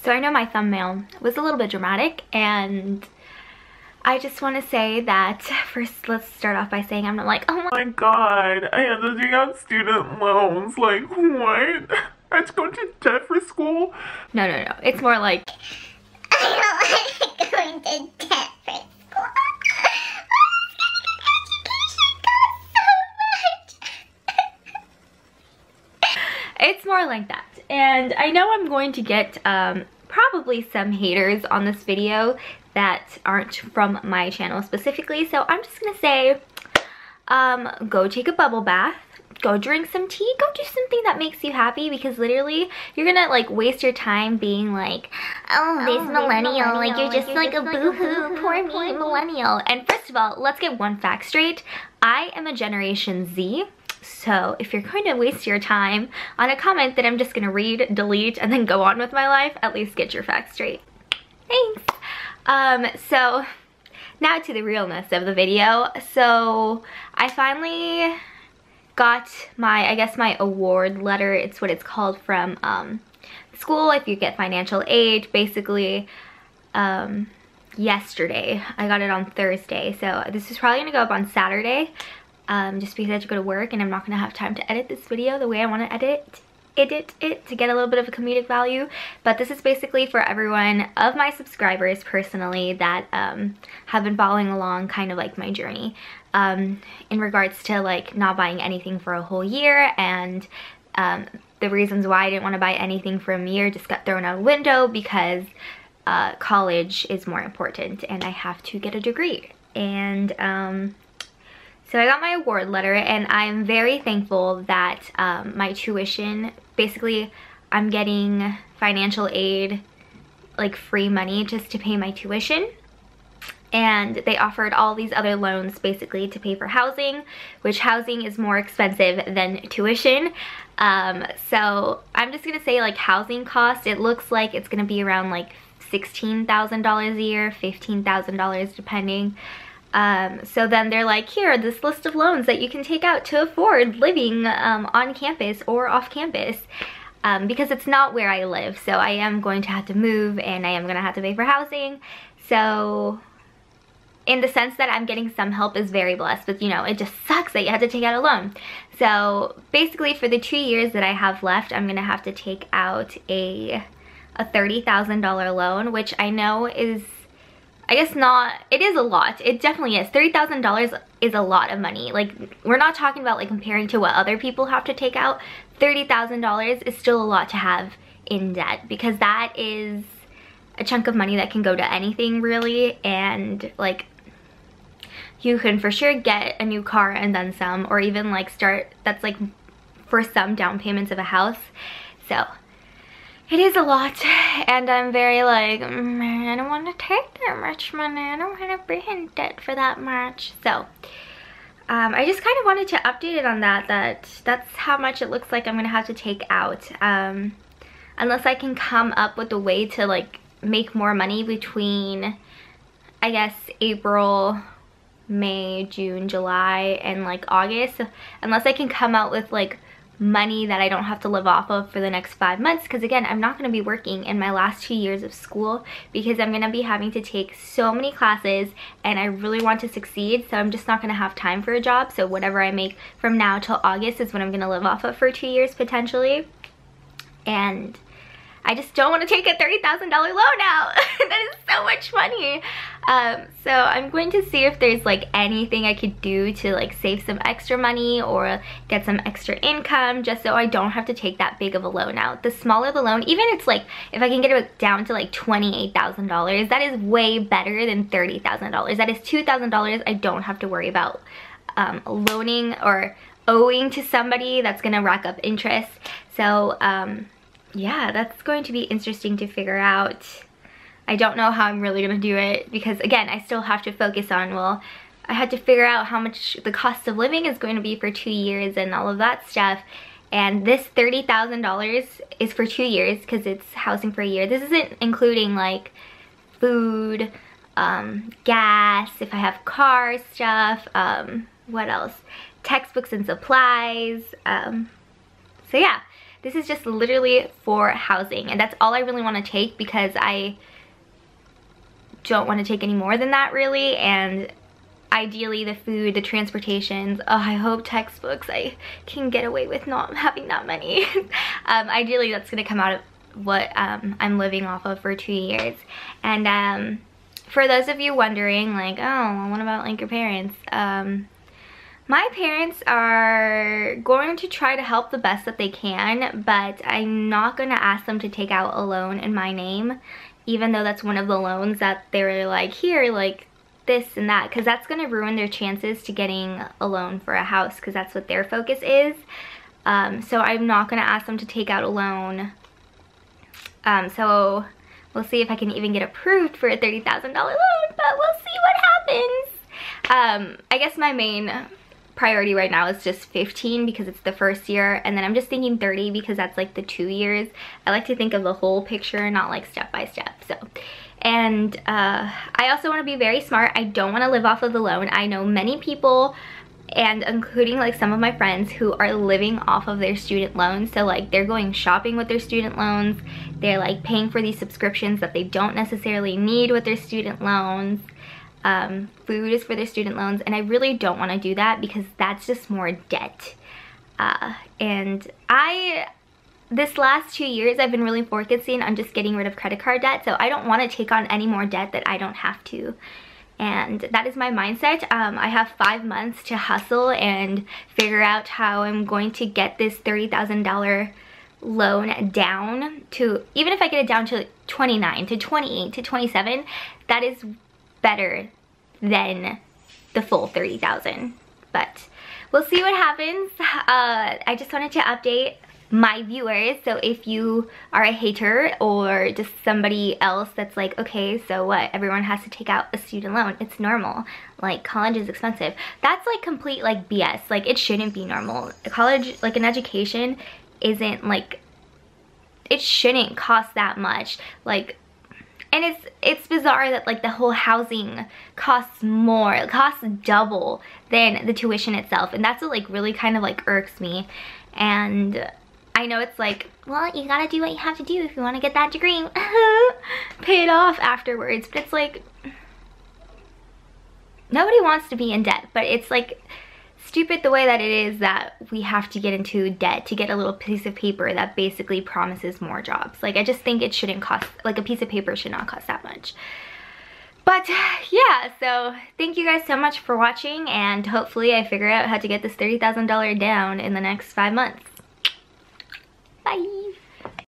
So I know my thumbnail was a little bit dramatic, and I just want to say that first, let's start off by saying I'm not like, oh my god, I have to take out student loans. Like, what? I have to go to debt for school? No. It's more like, I don't want to go into debt for school. it's more like that. And I know I'm going to get probably some haters on this video that aren't from my channel specifically, so I'm just gonna say go take a bubble bath, go drink some tea, go do something that makes you happy, because literally you're gonna like waste your time being like, oh, this millennial, like you're just like a boo-hoo, poor me millennial. And first of all, let's get one fact straight. I am a Generation Z. So if you're going to waste your time on a comment that I'm just gonna read, delete, and then go on with my life, at least get your facts straight. Thanks. So now to the realness of the video. So I finally got my, I guess my award letter, it's what it's called, from school if you get financial aid, basically. Yesterday. I got it on Thursday, so this is probably gonna go up on Saturday. Just because I have to go to work and I'm not gonna have time to edit this video the way I want to edit it to get a little bit of a comedic value. But this is basically for everyone of my subscribers personally that have been following along kind of like my journey in regards to like not buying anything for a whole year, and the reasons why I didn't want to buy anything for a year just got thrown out the window because college is more important and I have to get a degree. And so I got my award letter, and I'm very thankful that my tuition, basically I'm getting financial aid, like free money just to pay my tuition. And they offered all these other loans basically to pay for housing, which housing is more expensive than tuition. So I'm just gonna say like housing cost, it looks like it's gonna be around like $16,000 a year, $15,000 depending. So then they're like, here, this list of loans that you can take out to afford living on campus or off campus, because it's not where I live. So I am going to have to move, and I am going to have to pay for housing. So in the sense that I'm getting some help is very blessed, but you know, it just sucks that you have to take out a loan. So basically for the 2 years that I have left, I'm going to have to take out a $30,000 loan, which I know is, I guess not, it is a lot. It definitely is. $30,000 is a lot of money. Like, we're not talking about like comparing to what other people have to take out. $30,000 is still a lot to have in debt, because that is a chunk of money that can go to anything really. And like, you can for sure get a new car and then some, or even like start, that's like for some down payments of a house. So it is a lot, and I'm very like, I don't want to take that much money. I don't want to be in debt for that much. So I just kind of wanted to update it on that's how much it looks like I'm gonna have to take out, unless I can come up with a way to like make more money between, I guess, April, May, June, July, and like August. Unless I can come out with like money that I don't have to live off of for the next 5 months, because again, I'm not going to be working in my last 2 years of school, because I'm going to be having to take so many classes, and I really want to succeed, so I'm just not going to have time for a job. So whatever I make from now till August is what I'm going to live off of for 2 years potentially. And I just don't want to take a $30,000 loan out. That is so much money. So I'm going to see if there's like anything I could do to like save some extra money or get some extra income, just so I don't have to take that big of a loan out. The smaller the loan, even it's like, if I can get it down to like $28,000, that is way better than $30,000. That is $2,000 I don't have to worry about loaning or owing to somebody that's gonna rack up interest. So yeah, that's going to be interesting to figure out. I don't know how I'm really gonna do it, because again, I still have to focus on, well, I had to figure out how much the cost of living is going to be for 2 years and all of that stuff. And this $30,000 is for 2 years because it's housing for a year. This isn't including like food, gas, if I have car stuff, what else? Textbooks and supplies. So yeah, this is just literally for housing, and that's all I really want to take because I don't want to take any more than that really. And ideally the food, the transportations, oh, I hope textbooks I can get away with not having that many. Ideally that's gonna come out of what I'm living off of for 2 years. And for those of you wondering, like, oh, what about like your parents? My parents are going to try to help the best that they can, but I'm not gonna ask them to take out a loan in my name, even though that's one of the loans that they're like, here, like this and that, because that's gonna ruin their chances to getting a loan for a house, because that's what their focus is. So I'm not gonna ask them to take out a loan. So we'll see if I can even get approved for a $30,000 loan, but we'll see what happens. I guess my main priority right now is just 15 because it's the first year, and then I'm just thinking 30 because that's like the 2 years. I like to think of the whole picture, not like step by step. So, and I also want to be very smart. I don't want to live off of the loan. I know many people, and including like some of my friends, who are living off of their student loans. So like they're going shopping with their student loans, they're like paying for these subscriptions that they don't necessarily need with their student loans. Food is for their student loans, and I really don't want to do that because that's just more debt. And this last 2 years I've been really focusing on just getting rid of credit card debt, so I don't want to take on any more debt that I don't have to. And that is my mindset. I have 5 months to hustle and figure out how I'm going to get this $30,000 loan down to, even if I get it down to 29 to 28 to 27, that is better than the full 30,000. But we'll see what happens. I just wanted to update my viewers, so if you are a hater or just somebody else that's like, okay, so what, everyone has to take out a student loan, it's normal, like college is expensive, that's like complete like BS. Like it shouldn't be normal. College, like an education, isn't like, it shouldn't cost that much. Like, and it's bizarre that like the whole housing costs more, it costs double than the tuition itself, and that's what like really kind of like irks me. And I know it's like, well, you gotta do what you have to do if you want to get that degree, pay it off afterwards, but it's like, nobody wants to be in debt, but it's like stupid the way that it is that we have to get into debt to get a little piece of paper that basically promises more jobs. Like I just think it shouldn't cost, like a piece of paper should not cost that much. But yeah, so thank you guys so much for watching, and hopefully I figure out how to get this $30,000 down in the next 5 months. Bye.